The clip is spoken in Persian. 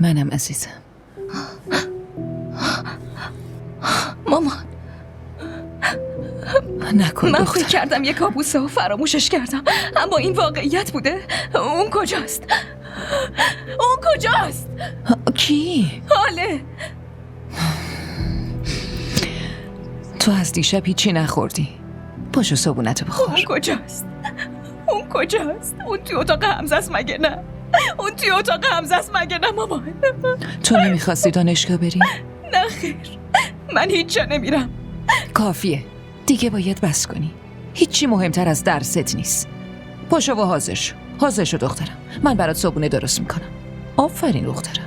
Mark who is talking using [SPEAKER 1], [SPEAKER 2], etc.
[SPEAKER 1] منم عزیزم.
[SPEAKER 2] مامان،
[SPEAKER 1] نکن
[SPEAKER 2] من
[SPEAKER 1] دخترم.
[SPEAKER 2] فکر کردم یه کابوسه و فراموشش کردم، اما این واقعیت بوده. اون کجاست؟ اون کجاست؟
[SPEAKER 1] کی؟
[SPEAKER 2] حاله.
[SPEAKER 1] تو از دیشب هیچی نخوردی. پاشو صبونتو بخور.
[SPEAKER 2] اون کجاست؟ اون کجاست؟ اون توی اتاق حمزه است مگه نه؟ اون توی اتاق حمزه است مگه نه مامان؟
[SPEAKER 1] تو نمیخواستی دانشگاه بری؟
[SPEAKER 2] نه خیر، من هیچ جا نمیرم.
[SPEAKER 1] کافیه. دیگه باید بس کنی. هیچی مهمتر از درست نیست. پاشو و حاضر شو. حاضر شو دخترم. من برات صبونه درست میکنم. آفرین دخترم.